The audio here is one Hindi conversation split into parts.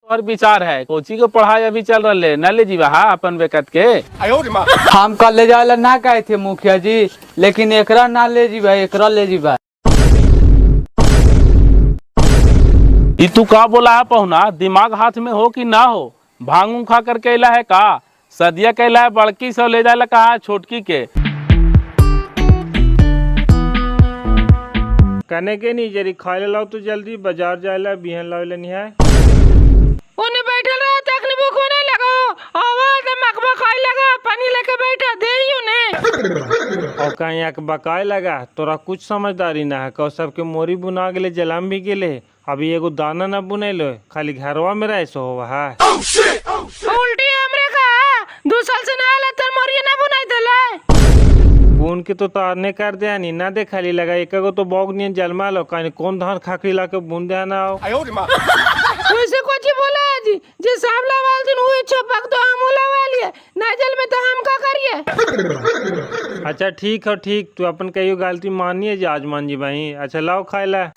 और विचार है कोची को पढ़ाई अभी चल रहा न ले जीवा हा अपन बेकत के। हम कल ले जाए ना कहे थे मुखिया जी, लेकिन एकरा ना ले जीवा, एकरा ले जीवा। तू का बोला है पहुना, दिमाग हाथ में हो कि ना हो? भांग खा कर कैला है का? सदिया कैला है बड़की से ले जाए कहा छोटकी के? कने के नहीं जरी खाए लाओ तो जल्दी बाजार जाएला बिहन लावे नहीं है। उन्हें बैठल रहा तकनी भूख होने लगा, आवाज मकबा खाए लगा, पानी लेके बैठा दे ही उन्हें। और कहीं एक बकाए लगा, तोरा कुछ समझदारी ना है। कौ सबके मोरी बुना गेले, जलाम भी गेले, अभी एगो दाना न बुने लो, खाली घरवा में रह सो है। उल्टी हमरे का 2 साल से ना आला तर मोरी ना बुनाई देले। बुन के तो तारने कर दे नहीं ना दे, खाली लगा एक गो तो बॉग नहीं जलमा लो, कहीं कौन धान खाकरी ला के बुन दे ना। वैसे कुछ बोला है जी, जे सामला वाल दिन हुई छपक तो हम लगा लिए, नाजल में तो हम का करिए। अच्छा ठीक है ठीक, तू अपन कहियो गलती मानिए जी, आज मान जी भाई। अच्छा लाओ खाए ला।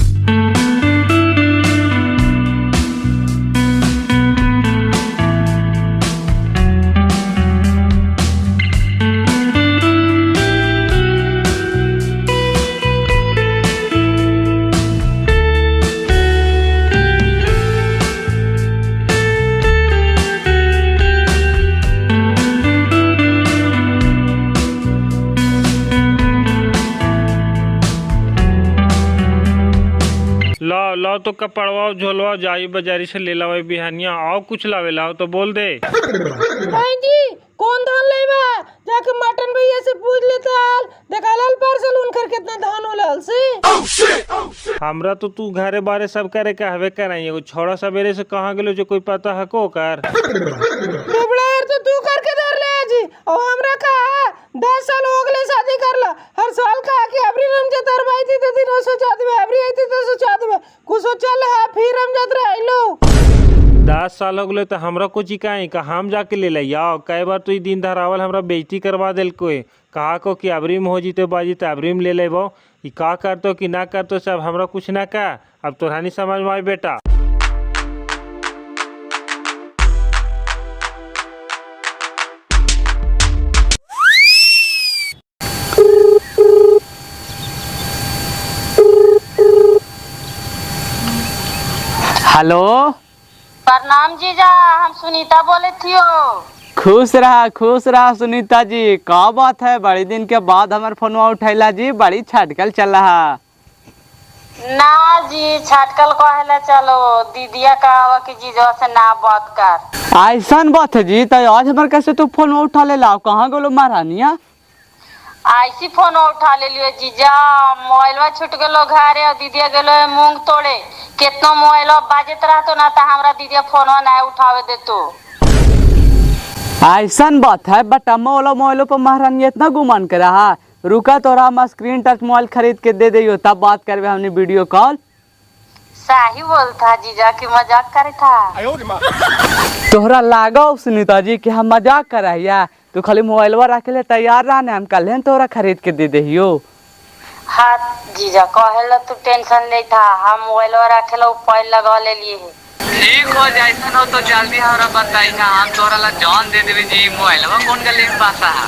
लाओ लाओ तो कपड़वाओ झोलवाओ, जाई बाजारी से ले लाओ बिहानिया। आओ कुछ लावे लाओ तो बोल दे। भाई जी कौन धान लेबा, जाके मटन भैया से पूछ लेता हाल, देखा लाल पार्सल उनकर कितना धान होला से। हमरा तो तू घरे बारे सब करे कहवे कराई, एगो छोड़ा सवेरे से कहाँ गेलो जो कोई पता है को कर। दुबलायर तो तू करके धर ले जी, और हमरा का 10 साल हो गए शादी करला, हर साल का कि अबरी रमजान तरबाई थी तो दिन सोचा दे, अबरी आई थी तो सोचा दे, कुछ सोचल है फिर रमजान रह लो। 10 साल हो गए तो हमरा को चिकाई का हम जाके ले लिया। कई बार तो दिन धरावल हमरा बेइज्जती करवा दिल कोई, कहा को कि अबरी में हो जीते बाजी तो अबरी में ले लेबो, का करतो कि ना करतो सब हमरा कुछ ना का। अब तोरा नहीं समझ में आई बेटा। हेलो प्रणाम जीजा, हम सुनीता बोले थी। खुश रहा सुनीता जी। का बात है, बड़ी दिन के बाद हमारे फोनवा उठैला जी, बड़ी छटकल चल रहा। ना जी छटकल कहला, चलो दीदिया कहा कि जीजा से ना बात कर। ऐसा बात है जी, तो आज हमारे कैसे तू फोन उठा ले ला, कहाँ गेलो महारानिया? ऐसी फोन उठा ले लियो जीजा, मोबाइलवा छूट गलो घरे और दीदिया गेलो मूंग तोड़े, कितना मोबाइलवा बाजत रहतो ना तो हमरा दीदिया फोनवा ना उठावे देतो। ऐसा बात है, बट मोबाइलों पर महारानी इतना गुमान कर रहा। रुका तोरा हम स्क्रीन टच मोबाइल खरीद के दे दियो, तब बात करबे हमने वीडियो कॉल। सही बोलता जीजा कि मजाक करे था। तोहरा लागो सुनीता जी कि हम मजाक कर रहा, तू खाली मोबाइलवा रखे ले तैयार रहने, हम कल तोरा खरीद के दे दियो। हाँ जीजा कहेला तू टेंशन नहीं था, हम मोबाइलवा रखे लो पॉइंट लगा ले लिए। ठीक हो जैसा हो तो जल्दी हमरा बताई ना, हम तोरा ला जान दे देवे जी। मोबाइलवा कौन गले में पासा है?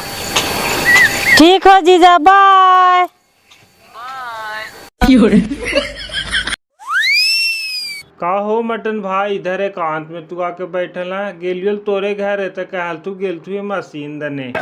ठीक हो जीजा, बाय बाय। का हो मटन भाई, इधर एकांत में तू आके बैठल है, गेलियल तोरे घर है तो कहल तू गेल तू मशीन दने।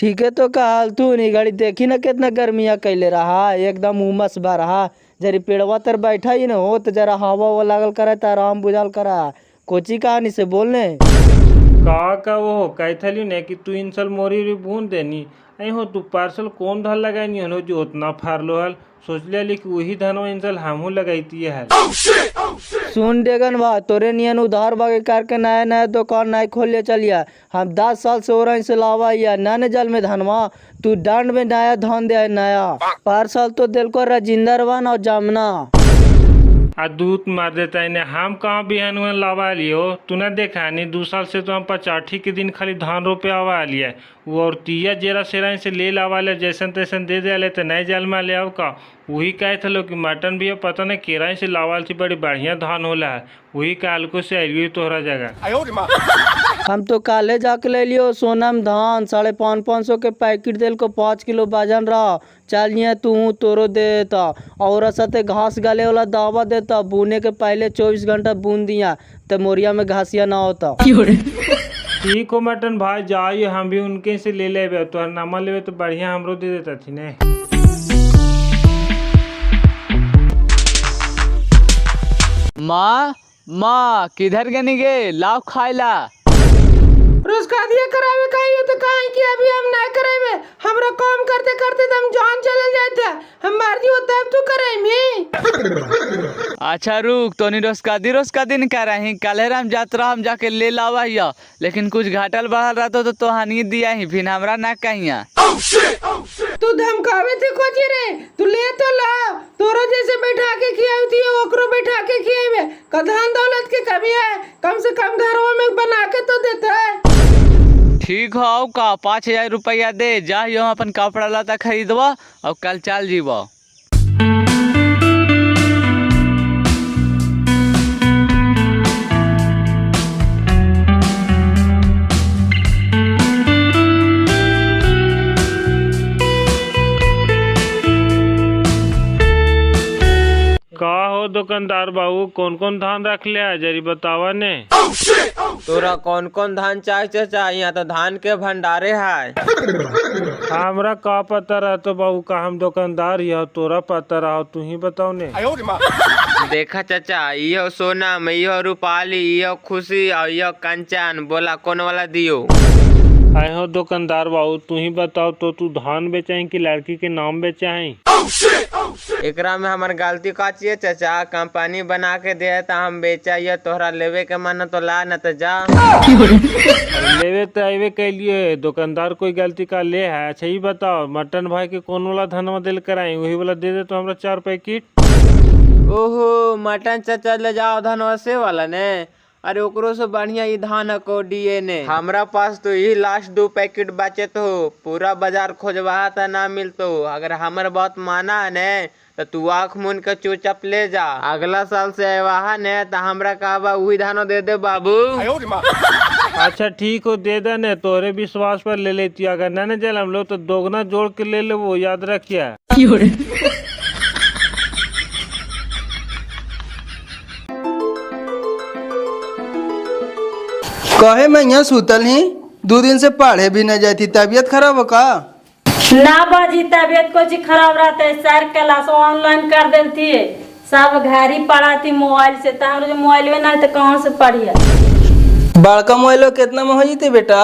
ठीक है तो कहल तू नहीं, गाड़ी देखी ना कितना गर्मिया कैले रहा, एकदम उमस बा रहा। जरी पेड़वा तर बैठा ही न हो तो जरा हवा वो लागल करा तो आराम बुझाल करा। कोची कहानी से बोलने का वो कहथली ने कि तू इन साल मोरी भून देनी हो, तू पार्सल कौन धन लगाई हो जो उतना फारलो हल, सोच ले कि वही धनवा इन साल हमहू लगाई है। सुन डेगन बा, तोरे नियन उधार बागे करके नया नया दुकान नया खोल ले चलिया। हम 10 साल से ओरा से लावा या नए जल में धनवा, तू दंड में नया धन दे नया पार्सल तो दिल को राजिंदर वन और जामना। आ दूध मार देता है। हम कहाँ बिहान उहान लावा लियो, तू ना देखा नहीं 2 साल से तो हम 50 के दिन खाली धान रोपे आवा लिया। वो और तिया जेरा सेरा से ले लावा ले, जैसन तैसन दे दे तो नहीं जाल में ले आओ का। वही कहे थे लोग कि मटन भी पता नहीं केरा से लावाल थी, बड़ी बढ़िया धान होला है। वही कालको से आइलियो तोहरा जगह। हम तो काले जाके ले लियो सोनम धान 550 के पैकेट दिल को 5 किलो वजन रहा। चलिए तू तोरो देता और साथे घास गाले वाला दावा देता। बुने के पहले 24 घंटा बुन दिया तो मोरिया में घासिया ना होता। ठीक हो मटन भाई, जाइए हम भी उनके से ले लेबे। तोहर नामा लेबे तो बढ़िया हमरो दे देता थी ने। माँ किधर गनी गे, लाओ खाइला। रोज दिया करावे कहीं हो तो कहीं कि अभी हम ना करावे। हमरा काम करते करते तो हम जान चले जाते। हम मर्जी होता है तू करे मी। अच्छा रुक, तो रोज का दिन कह रही कल हम यात्रा हम जाके ले लावा हिया, लेकिन कुछ घाटल बढ़ल रहता तो हानि दिया ही, फिर हमरा ना कहिया। तू धमकावे थे खोजी रे, तू ले तो ला। तोरो जैसे बैठा के खियावती है ओकरो बैठा के खियावे। कधान दौलत के कमी है, कम से कम घरों में बना के तो देता है। ठीक हो का 5000 रुपया दे जा, हम अपन कपड़ा लता खरीदवा और कल चल जीवा। का हो दुकानदार बाबू, कौन कौन धान रख ले जरी बतावा ने। तोरा कौन कौन धान चाहे चाचा, यहाँ तो धान के भंडारे है। हमरा का पता रहतो बाबू, का हम दुकानदार यह तोरा पता रहो, तू ही बताओ ने। देखा चाचा, यो सोनम, यो रूपाली, यो खुशी और यो कंचन, बोला कौन वाला दियो। आए हो दुकानदार बाबू, तू ही बताओ तो तू धान बेचे कि लड़की के नाम बेचे हैं। एकरा में हमार गलती का चाहिए चाचा, कंपनी बना के दे तो हम बेचा। ये तोहरा लेवे के मन तो ला, न तो जा। लेवे तो अबे कैलिए, दुकानदार कोई गलती का ले है। अच्छा ही बताओ मटन भाई के कौन वाला धनवा दिल कराई, वही वाला दे दे तो हमरा 4 पैकेट। ओहो मटन चाचा ले जाओ धनवा से वाला ने। अरे ओकरो से बढ़िया ई धान को दिए ने। हमरा पास तो यही लास्ट 2 पैकेट बचे तो पूरा बाजार खोजवा था ना मिलतो। अगर हमर बात माना ने तो तू आँख मुन के चुपचाप ले जा। अगला साल से आवा ने तो हमरा कहबा वही धानो दे दे बाबू। अच्छा ठीक हो, दे दे ने, तोरे विश्वास पर ले लेती। अगर न जल हम लोग तो दोगुना जोड़ के ले ले, वो याद रखिया। कहे मैं यहाँ सुतल ही 2 दिन से पढ़े भी न जाती, तबीयत खराब हो का। ना बाजी तबीयत कुछ खराब रहता है, सर क्लास ऑनलाइन कर देती है, सब घर ही पढ़ाती मोबाइल से। तो जो मोबाइल में ना तो कहाँ से पढ़िया। बड़का मोबाइल कितना में हो जीते बेटा,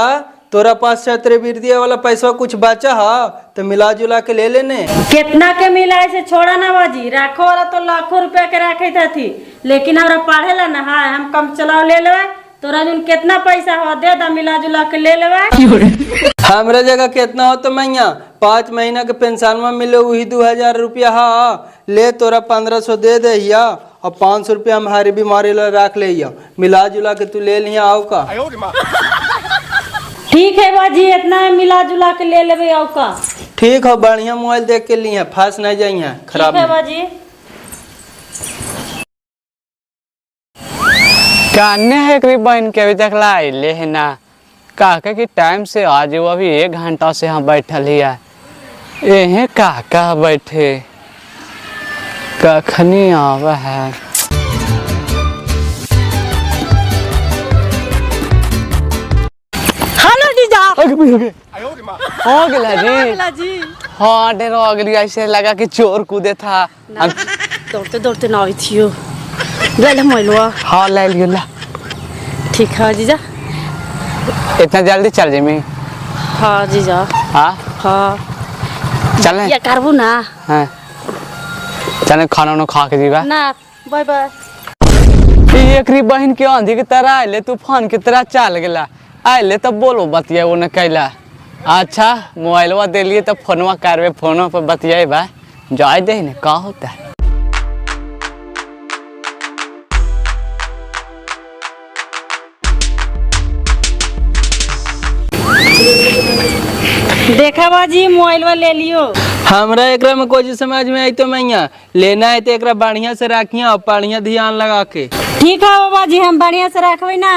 तोरा पास छात्रवृत्ति वाला पैसा कुछ बचा है तो मिला जुला के ले लेने। कितना के मिला से छोड़ा ना बाजी, रखो वाला तो लाखों रुपया के रखे थी, लेकिन हमरा पढ़े ला ना है, हम कम चलाओ ले ले। तोरा जो कितना पैसा हो दे दा, मिला जुला के ले लेवा। हमरा जगह कितना हो तो मैया 5 महीना के पेंशन में मिले वही 2000 रुपया है। ले तोरा 1500 दे दे या और 500 रुपया हमारी बीमारी ला रख ले, मिला जुला के तू ले लिया आओ का। ठीक है बाजी, इतना मिला जुला के ले लेवे आओ का। ठीक है, बढ़िया मोबाइल देख के लिए फांस नहीं जाइए खराब। ठीक है बाजी। कान्ने है करीब बहन के अभी तक लाई ले है ना, काका की टाइम से आज वो अभी 1 घंटा से यहाँ बैठल ही है। यही काका बैठे कखनी आवा है। हेलो जीजा। हो गया जी। हाँ डेर हो गया, ऐसे लगा कि चोर कूदे था। दौड़ते दौड़ते ना आई थी ले मोबाइलवा। हाँ ले लियो ला। ठीक है जीजा। इतना जल्दी चल जाए मैं। हाँ जीजा। हाँ हाँ चल ये करबू ना। हाँ चल खाना ना खा के जीवा ना। Bye bye. एक बहन के आंधी की तरह आइले, तूफान की तरह चल गला। आइले तब बोलो बतिया वो न कैला। अच्छा मोबाइलवा दे लिए तब फोनवा करवे, फोनवा पर बतियाए बा जाए दे न का होता है। देखा बाजी मोबाइल ले लियो। हमरा एकरा में कोई समझ में आई तो मैया लेना है तो एकरा बढ़िया से रखिया और बढ़िया ध्यान लगा के। ठीक है बाबाजी, हम बढ़िया से रखबे ना।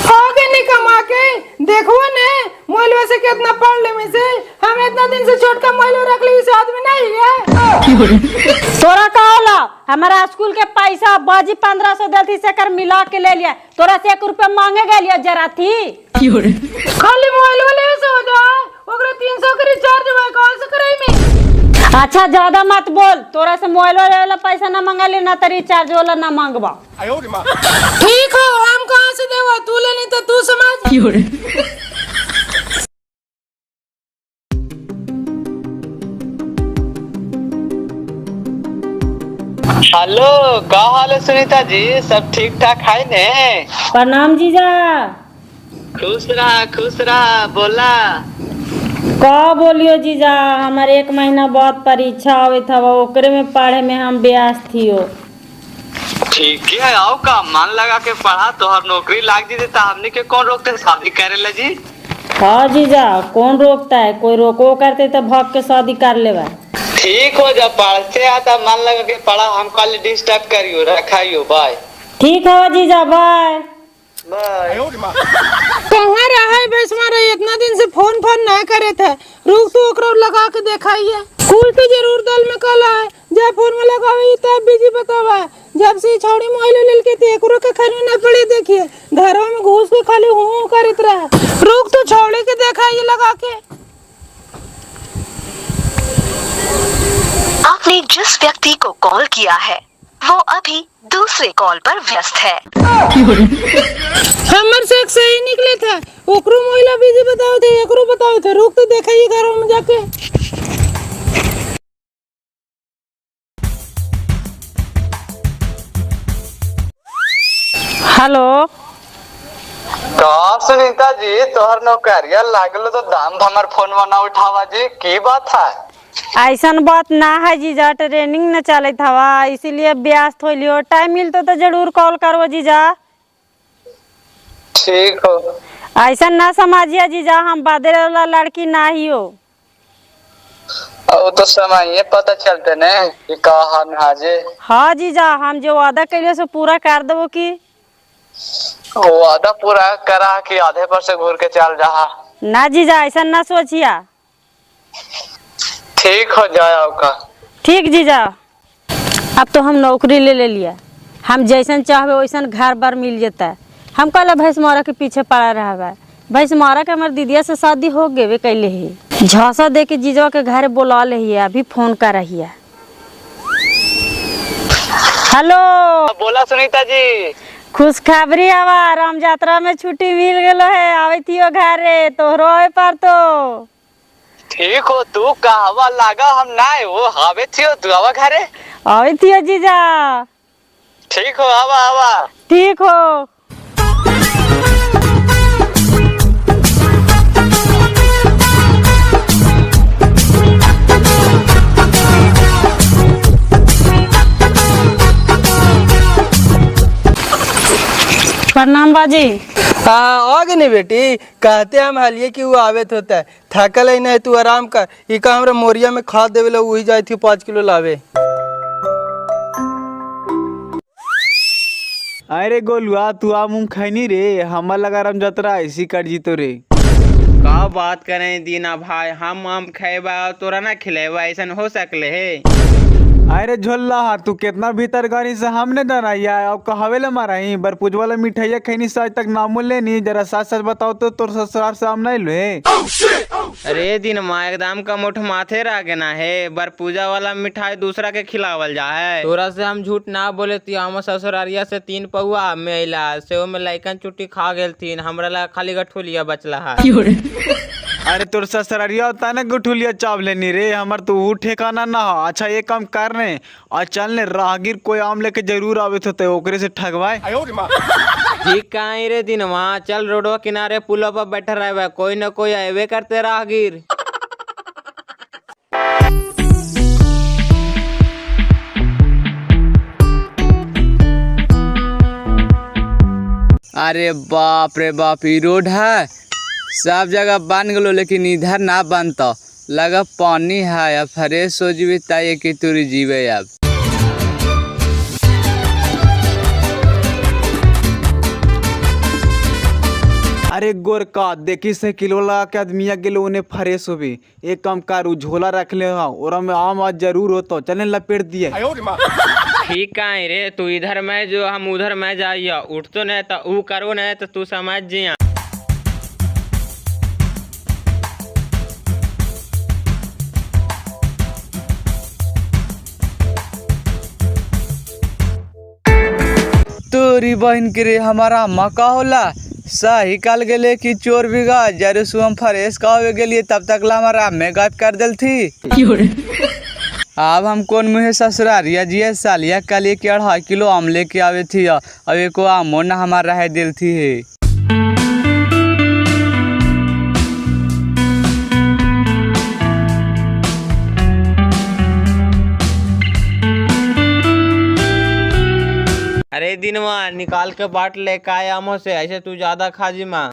आगे नहीं कमा के देखो ने मोबाइल से कितना पढ़ ले में से हम इतना दिन से छोटका मोबाइल रख ली, इस आदमी नहीं है। तोरा का होला हमारा स्कूल के पैसा बाजी 1500 देती से कर मिला के ले लिया, तोरा से 1 रुपया मांगे गलियो जरा थी। खाली मोबाइल वाले से हो जाए ओकरा 300 के रिचार्ज में कौन से करई में। अच्छा ज्यादा मत बोल, तोरा से मोबाइल वाला पैसा ना मांगा ले ना तो रिचार्ज वाला ना मांगबा। ठीक है, हम कहां से देवा, तू ले नहीं तो तू समझ। हेलो, का हाल है सुनीता जी? सब ठीक ठाक है ने? प्रणाम जीजा। खुश रहा बोला। का बोलियो जीजा, हमारे 1 महीना बाद परीक्षा आवे था, ओकरे में पढ़े में हम व्यस्त थियो। ठीक है, आओ का मन लगा के पढ़ा, तोहर नौकरी लाग जी देता, हमने के कौन रोकते शादी करे ला जी। हाँ जीजा, कौन रोकता है, कोई रोको करते तो भाग के शादी कर लेवा। ठीक हो, जब पढ़ते आता मन लगा के पढ़ा, हम कल डिस्टर्ब करियो, रखाइयो, बाय। ठीक है जीजा, बाय बाय। कहाँ रहा है बस मारा, इतना दिन से फोन ना करे थे। रुक तो ओकरा लगा के देखाइए, स्कूल पे जरूर दल में कल है, जब फोन में लगावे तब बिजी बतावा। जब से छोड़ी मोबाइल ले के ते एकरो के खरीद ना पड़े, देखिए घरों में घुस के खाली हूं करत रहा। रुक तो छोड़ी के देखाइए लगा के। आपने जिस व्यक्ति को कॉल किया है वो अभी दूसरे कॉल पर व्यस्त है। हमर से एक सही निकले था, ओकरो मोबाइल बिजी बताओ थे, एकरो बताओ थे। रुक तो देखाइए घरों में जाके। हेलो। का सुनीता जी, तोहर नौकरिया लागलो तो दाम हमर फोन ना उठावा जी, की बात है? ऐसन बात ना है जीजा, ट्रेनिंग न चले था इसीलिए व्यस्त हो लियो। टाइम मिलतो तो जरूर कॉल करो जीजा। ठीक हो। ऐसा ना समझिए जीजा, हम बादे वाला लड़की ना ही हो। वो तो समय पता चलते ने कि का हान हाजे। हाँ जीजा, हम जो वादा कैले सो पूरा कर दबो की। वादा पूरा करा कि आधे पर से घूर के चल रहा। ना जीजा, ऐसा ना सोचिया। ठीक हो जाए का। ठीक जीजा, अब तो हम नौकरी ले लिया, हम जैसन चाहबे वैसन घर बार मिल जाता है। हम कल भैंस मारा के पीछे पड़ा रहा, भैंस मारा के हमारे दीदिया से शादी हो गए कैले ही। झांसा दे के जीजा के घर बुला ले ही, अभी फोन कर रही है। हेलो। बोला सुनीता जी। खुशखबरी हवा, राम यात्रा में छुट्टी मिल गलो है, आवे थियो घरे, तोहरो आवे पर तो। ठीक हो, तू कहवा लागा हम ना वो आवे थियो, तू आवा घरे। आवे थियो जीजा। ठीक हो, आवा। ठीक हो। प्रणाम बाजी। हाँ आगे नहीं बेटी, कहते हम हलिए कि वो आवे होता है, थकल ही नहीं, तू आराम कर। ये का हमरा मोरिया में खाद देवे ला वही जाए थी 5 किलो लावे। अरे गोलुआ, तू आम खैनी रे, हमार लगा राम जतरा ऐसी कर जी तो रे। का बात करें दीना भाई, हम आम खेबा तोरा ना खिलेबा, ऐसा हो सकले है? अरे झोल्ला, तू कितना भीतर गाड़ी से हमने डराइया, अब कहवे ले माराई बरपूज वाला मिठाइया खैनी से आज तक नामो लेनी, जरा सच सच बताओ तो तोर ससुराल से हम नहीं ले। अरे दिन माँ एकदम का मुठ माथे रह ना है, बरपूजा वाला मिठाई दूसरा के खिलावल जा है। तोरा से हम झूठ ना बोले थी, हम ससुरारिया से 3 पौआ में अला से में लइकन चुट्टी खा गेल थी, हमरा ला खाली गठुलिया बचला है। अरे तोर ससुरारिया होता ना गुठुलिया चाव लेनी रे, हमार तो वो ठेकाना ना हो। अच्छा ये काम करने और चलने, राहगीर कोई आम लेके जरूर आवे थे, ओकरे से ठगवाए। ठीक कहीं रे दिन वहाँ, चल रोडवा किनारे पुल पर बैठा रहे, कोई न कोई आवे करते राहगीर। अरे बाप रे बाप, ई रोड है सब जगह बन गलो लेकिन इधर ना बनता। लगा पानी है अब फ्रेश हो जीवे ताये कि तुरी जीवे अब। अरे गोरका देखी से किलो लगा के आदमिया गेलो उन्हें फ्रेश हो भी। एक काम कर झोला रख ले और में आम आज जरूर होता चले लपेट दिए। ठीक है रे, तू इधर मैं जो हम उधर मैं जाइया उठ तो नहीं तो ऊ करो नहीं तो तू समझ जिया। तोरी बहन के रे हमारा अम्मा का होला सही कल गेले कि चोर बिगा जरे सुम फ्रेश का हो गेलिए तब तक ला हमारा में गायब कर दिल थी। अब हम कौन मुहे ससुरारिया जिया सालिया कल 2.5 किलो आम लेके आवे थी। अब एको आमो ना हमारा रह दिल थी है। अरे दिनवा निकाल के बाट ले काय आमो से, ऐसे तू ज्यादा खाजी माँ।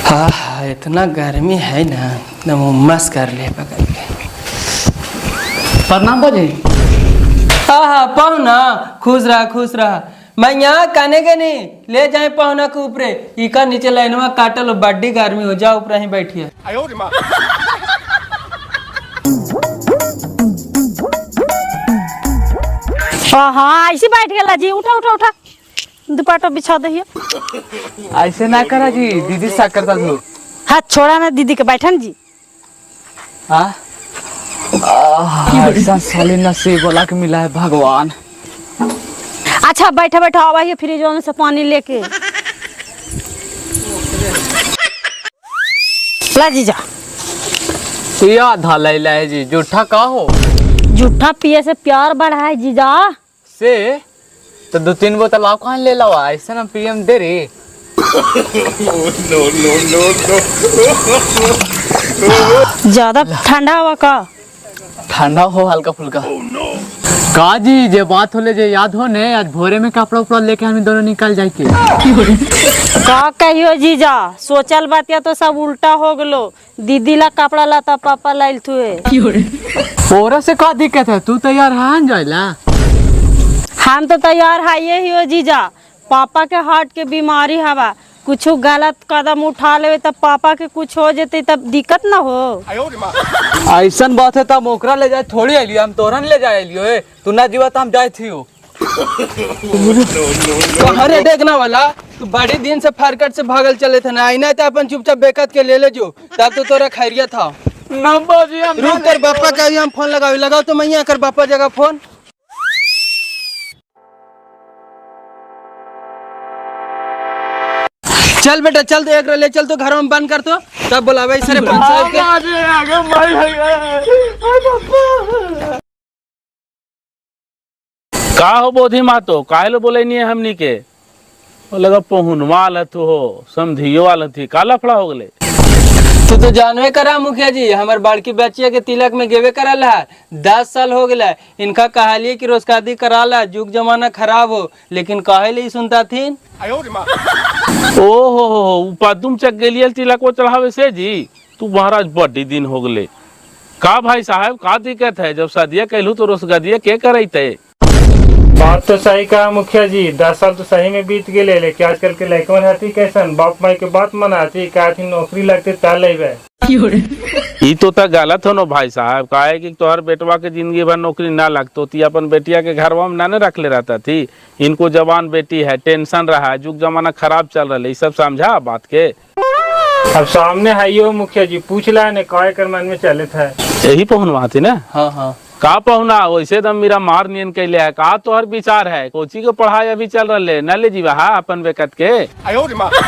हाँ इतना गर्मी है ना, एकदम उमस कर ले पकड़ के। प्रणाम बाजी। हाँ पहुना खुश रहा। मैं यहाँ कहने के नहीं ले जाए पहुना के ऊपरे, इका नीचे लाइनवा काटल बड्डी गर्मी हो जाओ ऊपर ही बैठिए। हाँ ऐसे बैठ गया जी, उठा दुपट्टा बिछा दही। ऐसे ना करा जी, दीदी सा करता था। हाथ छोड़ा ना दीदी के, बैठन जी। ऐसा साली नसीब बोला के मिला है भगवान। अच्छा बैठा आवा फ्रिज में से पानी लेके ला जीजा। आधा लैला है जी, जूठा का हो? जूठा पिए से प्यार बढ़ा है जीजा से। तो 2-3 बोतल आप कहाँ ले लो, ऐसा ना पीएम दे रे। ज्यादा ठंडा हुआ का? ठंडा हो हल्का फुल्का। का जी जे बात होले जे याद हो ने, आज भोरे में कपड़ा उपड़ा लेके हम दोनों निकल जाए के। का कहियो जीजा, सोचल बात या तो सब उल्टा हो गलो। दीदी ला कपड़ा लाता पापा लाइल थुए। ओरा से का दिक्कत है, तू तैयार हां जाइला। हम तो तैयार है ही हो जीजा। पापा के हार्ट के बीमारी हवा, कुछ गलत कदम उठा ले तब पापा के कुछ हो जाते तब दिक्कत ना हो। ऐसा बात है तब ओकरा ले जाए थोड़ी आइलियो, हम तोरन ले जाए लियो। तू ना जीवा तो हम जाए थी हो। अरे देखना वाला तू बड़े दिन से फारकट से भागल चले थे ना, आईना तो अपन चुपचाप बेकत के ले जो, तब तो तोरा खैरियत था। रुक कर पापा का हम फोन लगाओ तो मैं कर पापा जगह फोन। चल बेटा चल, तो एक ले चल तो घर में बंद कर तो, तब बुलावे सर पंचायत के। का हो बोधी मातो, काहे लो बोले नहीं है हमनी के? वो लगा पहुनवा वालत हो, समझियो वालत थी, का लफड़ा हो गले? तू तो जानवे करा मुखिया जी, हमार बड़की बच्चिया के तिलक में गेवे करल है। 10 साल हो गया, इनका कहलिए कि रोजगादी कराला, युग जमाना खराब हो, लेकिन काहे ले सुनता थी। ओहो पदुम चक गेलियल तिलक वो चढ़ावे से जी, तू महाराज बड़ी दिन हो गले। का भाई साहब का दिक्कत है? जब शादिया कहलू तो रोसगदिया के करे थे? बात तो सही कहा मुखिया जी, 10 साल तो सही में बीत गए, लेकिन आजकल के लड़कन हती कैसन बाप माई के बात मनाती का थी नौकरी लगते ता लेबे। ई तो गलत हो न भाई साहब, काहे कि तोहर बेटवा के जिंदगी भर नौकरी ना लगतो ती अपन बेटिया के घरवा में ना रख ले रहता थी। इनको जवान बेटी है, टेंशन रहा है, युग जमाना खराब चल रहा है, ये सब समझा बात के। अब सामने है यो मुखिया जी, पूछ ला ने काय कर मन में चले था। यही पहुनवा थी ना? हाँ का पहुना वैसे दम मेरा मार नियन कैले है। का तोहर विचार है? कोची के पढ़ाई अभी चल रहा न ले जीवा हा अपन बेकत के।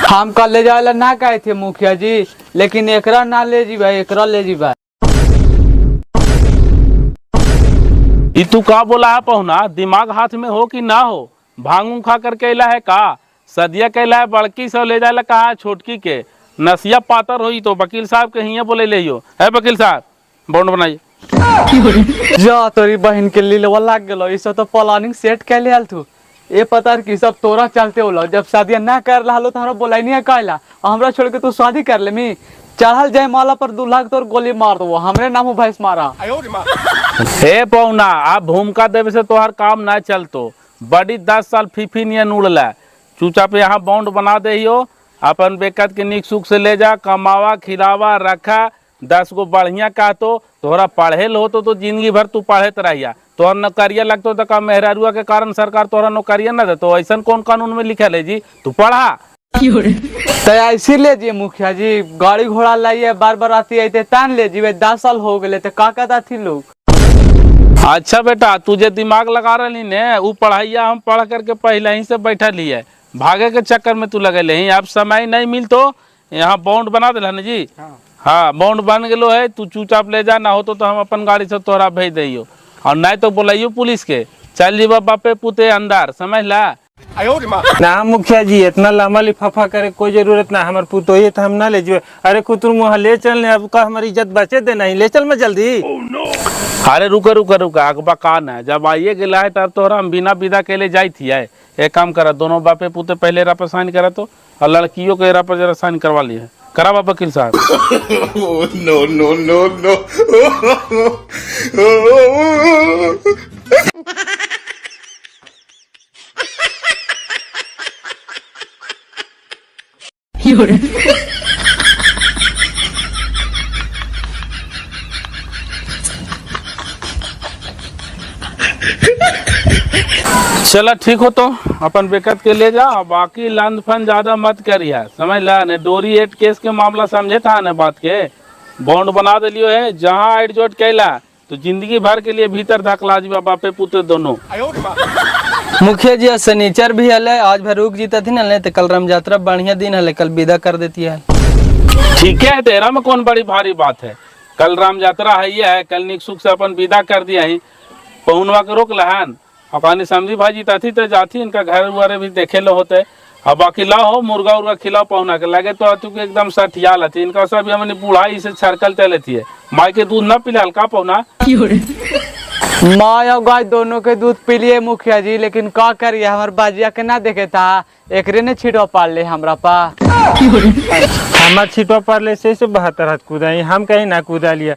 हम कल ले जाए ना कहे थे मुखिया जी, लेकिन एकरा ना ले जीवा, एकरा ले जीवा। ई तू का बोला है पहुना? दिमाग हाथ में हो कि ना हो? भांगू खा कर कैला है का? सदिया कैला है बड़की से ले जाए कहा छोटकी के? नसिया पातर होई तो वकील साहब के हिया बोले ले है वकील साहब बॉन्ड बनाइए। जा तोरी बहन के लीलवा लाग गेलो, ई सब तो प्लानिंग सेट कैले आल तू। ये पता है कि सब तोरा चलते होला, जब शादी ना कर रहा तो हमरा बोलाई नहीं कहला, हमरा छोड़ के तू शादी कर ले मी। चढ़ल जाए माला पर दूल्हा के तोर गोली मार दो, हमरे नाम भैंस मारा। हे पौना, आप भूमिका देवे से तोहर काम ना चलतो। बड़ी 10 साल फीफी नियन उड़ला, चुपचाप यहाँ बॉन्ड बना दे हो, अपन बेकत के निक सुख से ले जा, कमावा खिलावा रखा। 10 गो बढ़िया कहतो, तोहरा पढ़े हो तो जिंदगी भर तू पढ़त रहिया। तोहर नौकरिया लगतो तो का मेहरारुआ के कारण सरकार तोहरा नौकरिया न देतो? ऐसा कौन कानून में लिखल है जी? तू पढ़ा। तो ऐसे ले जी मुखिया जी, गाड़ी घोड़ा लाइए, बार बार आती आते तान ले जी। 10 साल हो गए तो का कहता थी लोग। अच्छा बेटा, तुझे दिमाग लगा रही ने, वो पढ़ाइया हम पढ़ करके पहले ही से बैठा ली है, भागे के चक्कर में तू लगे ही। अब समय नहीं मिल तो यहाँ बॉन्ड बना दिला ना जी। हाँ बॉन्ड बन गलो है, तू चुपचाप ले जा, ना हो तो हम अपन गाड़ी से तोहरा भेज दियो, और नहीं तो बोलाइयो पुलिस के। चल जी बापे पुते अंदर, समझ ला। ना मुखिया जी, इतना लंबा लिफाफा करे कोई जरूरत ना, हमारे पुतो ये तो हम ना ले जो। अरे कुतुर मुँह ले चल, अब का हमारी इज्जत बचे दे नहीं, ले चल मैं जल्दी। अरे रुका रुका रुका, अगबा कान है, जब आइए गिला है तब तोहरा हम बिना विदा के ले जाई थी। एक काम करा, दोनों बापे पुते पहले एरा पर साइन करा तो, और लड़कियों के एरा पर जरा साइन करवा लिए। करा बाबा वकील साहब। No no no no. चला ठीक हो तो अपन बेकत के ले जा, बाकी लंद फन ज्यादा मत करिया, समझ ला। ने डोरी एट केस के मामला समझे था ने बात के। बॉन्ड बना दिलियो है, जहाँ एडजोट कैला तो जिंदगी भर के लिए भीतर धकला जी बापे पुते दोनों। मुखिया जी शनिचर भी हले, आज भर रुक जीता थी ना, तो कल राम यात्रा बढ़िया दिन हले, कल विदा कर देती है। ठीक है, तेरा में कौन बड़ी भारी बात है। कल राम यात्रा है, कल निक सुख से अपन विदा कर दिया ही। पहुनवा के रोक लहन, अपनी समझी भाजी ताथी तो जाती, इनका घर वारे भी देखे लो होते। अब बाकी लाओ मुर्गा उर्गा खिलाओ पहुना के लगे तो तू के एकदम सठिया लती। इनका सब हमने बुढ़ाई से छरकल चलती है, माई के दूध न पिलाल का पहुना। माँ और गाय दोनों के दूध पी लिए मुखिया जी, लेकिन का करिए, हमारे बाजिया के ना देखे था, एकरे ने छिटवा पाल ले हमरा पा। हमार छिटवा पार ले से 72 हाथ कूदा, हम कहीं ना कूदा लिया।